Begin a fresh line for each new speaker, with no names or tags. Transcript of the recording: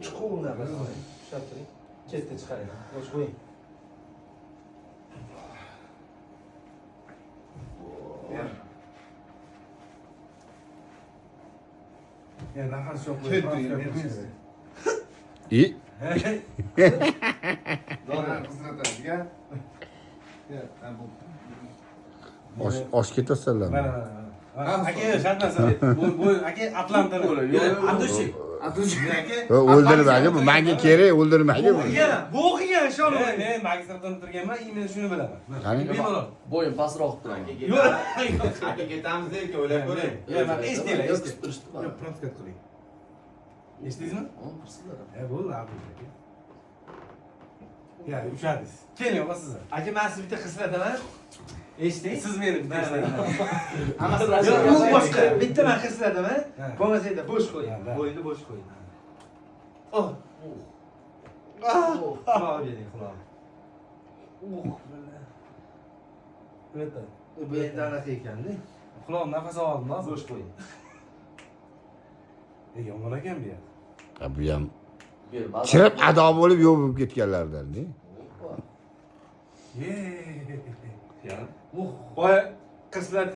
Chuqur nafas oling. Ushlab turing. Chetga chiqaring. Bosh qo'ying.
Ya nafas yok.
İyi. Osh ketasanlar.
Aka shatnasan. Bu aka Atlantani. Andushi.
O'ldirmaydi bu. Menga kerak, o'ldirmaydi bu.
Bu o'qigan shu olib. Men magistrdan bitirganman, men shuni bilaman.
Qani?
Bemalol.
Bo'yim pastroq turadi.
Yo'q.
Aka ketamiz-ku, o'ylab ko'ring.
Yo'q, mana estinglar,
Yo'q,
esting.
turishdi bor.
Yo'q, protkat qiling. Eshitdingizmi?
Qursizlar.
Bo'ldi, aka. Ya, uchadingiz. Keling, opa sizlar.
Aka, men sizni bitta xislataman. Eshiting.
Siz meni
Hammasi bu boshqa. Bitta men xislataman. Bo'lmasa bo'sh qo'ying. Bo'yinni bo'sh qo'ying. Oh. Quloq bering, quloq.
Bitta.
Bu endi anaqa ekanda.
Quloq nafas oldim, hozir.
Bo'sh qo'ying.
Yomon ekan bu yer.
Bu ham chirib ado bo'lib yo'q bo'lib ketganlardan-da.
Ye.
Boya qislat